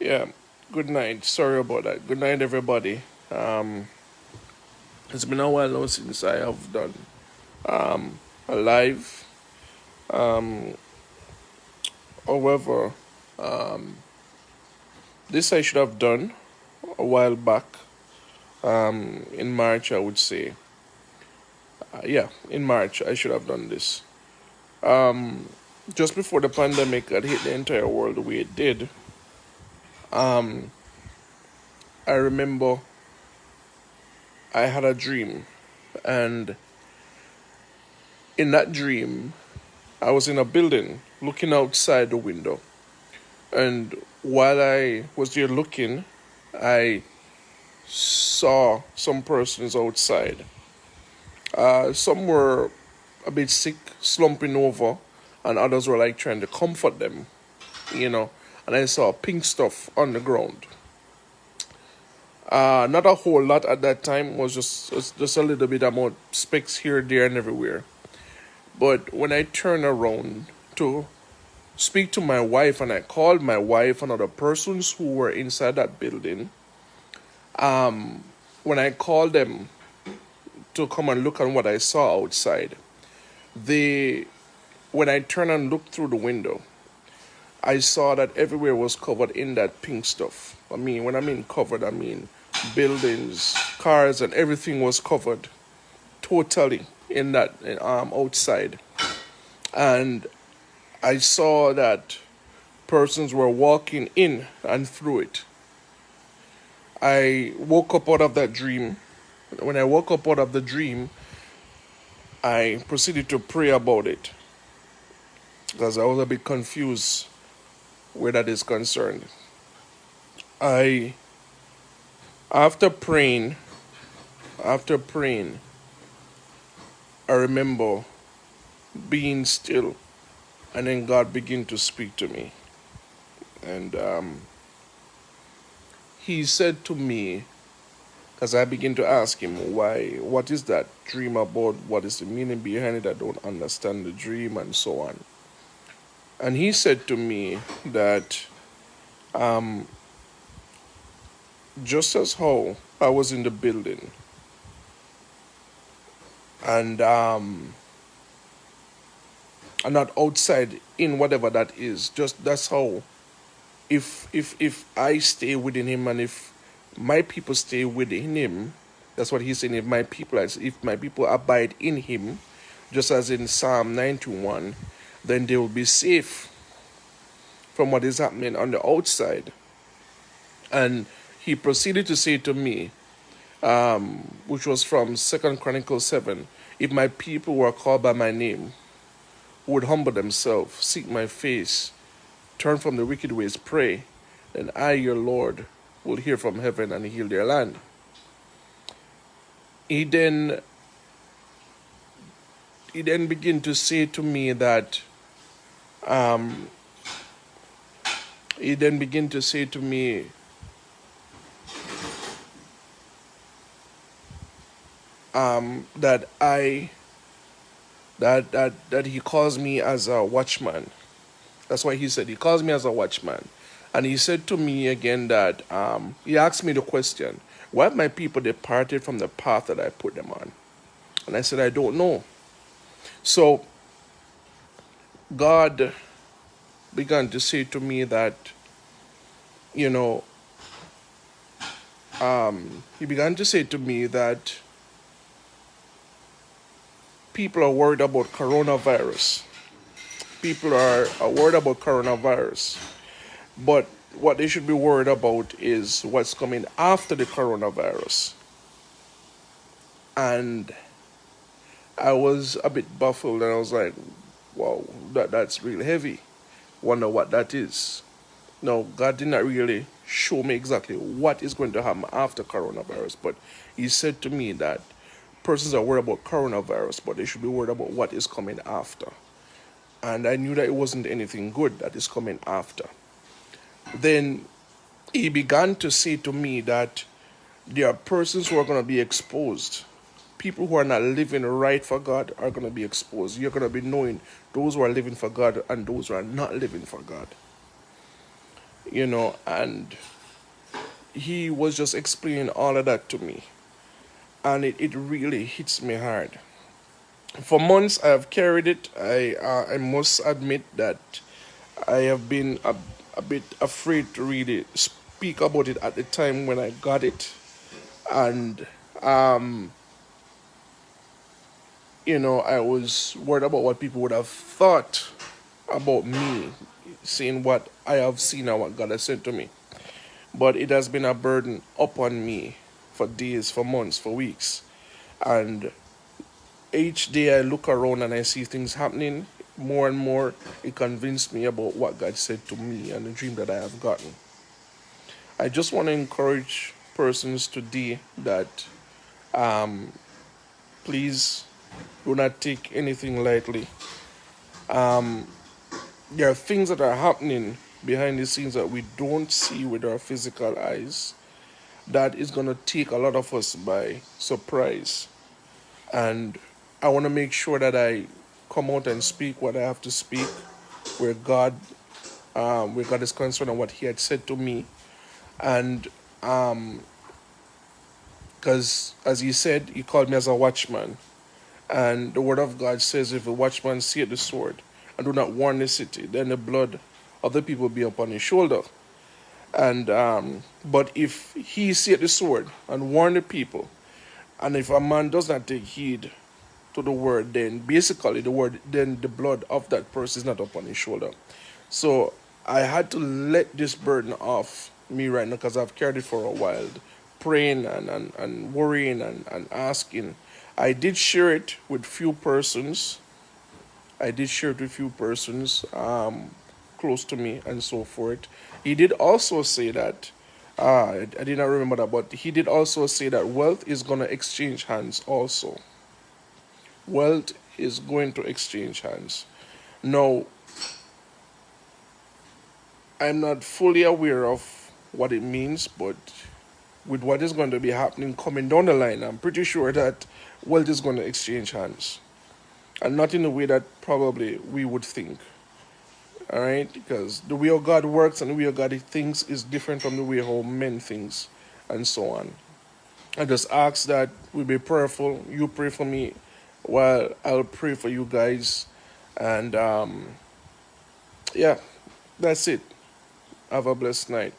Yeah, good night. Sorry about that. Good night, everybody. Um, it's been a while now since I have done a live. Um, However, this I should have done a while back. In March, I would say. Yeah, in March, I should have done this. Just before the pandemic had hit the entire world the way it did, I remember I had a dream, and in that dream, I was in a building looking outside the window. And while I was there looking, I saw some persons outside. Some were a bit sick, slumping over, and others were like trying to comfort them, you know. And I saw pink stuff on the ground. Not a whole lot at that time, was just a little bit amount specks here, there, and everywhere. But when I turned around to speak to my wife and I called my wife and other persons who were inside that building, when I called them to come and look at what I saw outside, they when I turned and looked through the window, I saw that everywhere was covered in that pink stuff. I mean, when I mean covered, I mean buildings, cars, and everything was covered totally in that outside. And I saw that persons were walking in and through it. I woke up out of that dream. When I woke up out of the dream, I proceeded to pray about it because I was a bit confused where that is concerned. I after praying, after praying, I remember being still, and then God began to speak to me, and He said to me, because I began to ask Him why, what is that dream about? What is the meaning behind it? I don't understand the dream, and so on. And He said to me that just as how I was in the building and and not outside in whatever that is, just that's how if I stay within Him and if my people stay within Him, that's what He's saying. If my people abide in Him, just as in Psalm 91, then they will be safe from what is happening on the outside. And He proceeded to say to me, which was from Second Chronicles 7, if my people were called by my name, who would humble themselves, seek my face, turn from the wicked ways, pray, then I, your Lord, will hear from heaven and heal their land. He then began to say to me that he then began to say to me that I that he calls me as a watchman. That's why he said he calls me as a watchman. And he said to me again that he asked me the question, why have my people departed from the path that I put them on? And I said, I don't know. So God began to say to me that, you know, he began to say to me that people are worried about coronavirus. People are worried about coronavirus. But what they should be worried about is what's coming after the coronavirus. And I was a bit baffled and I was like, wow, that's really heavy. Wonder what that is. No, God did not really show me exactly what is going to happen after coronavirus, but He said to me that persons are worried about coronavirus, but they should be worried about what is coming after. And I knew that it wasn't anything good that is coming after. Then He began to say to me that there are persons who are going to be exposed. People who are not living right for God are going to be exposed. You're going to be knowing those who are living for God and those who are not living for God. and he was just explaining all of that to me, and it really hits me hard. For months, I have carried it. I must admit that I have been a bit afraid to really speak about it at the time when I got it, and I was worried about what people would have thought about me, seeing what I have seen and what God has said to me. But it has been a burden upon me for days, for months, for weeks. And each day I look around and I see things happening, more and more it convinced me about what God said to me and the dream that I have gotten. I just want to encourage persons today that please do not take anything lightly. There are things that are happening behind the scenes that we don't see with our physical eyes that is going to take a lot of us by surprise. And I want to make sure that I come out and speak what I have to speak, where God is concerned on what He had said to me, and because as He said, He called me as a watchman, and the Word of God says, if a watchman see the sword and do not warn the city, then the blood of the people be upon his shoulder. And but if he see the sword and warn the people, and if a man does not take heed to the word, then basically the blood of that person is not upon his shoulder. So I had to let this burden off me right now because I've carried it for a while, praying and worrying and asking. I did share it with few persons. I did share it with few persons close to me and so forth. He did also say that, I did not remember that, but he did also say that wealth is going to exchange hands also. Wealth is going to exchange hands. Now, I'm not fully aware of what it means, but with what is going to be happening coming down the line, I'm pretty sure that wealth is going to exchange hands. And not in the way that probably we would think. All right? Because the way how God works and the way how God thinks is different from the way how men thinks and so on. I just ask that we be prayerful. You pray for me while I'll pray for you guys. And yeah, that's it. Have a blessed night.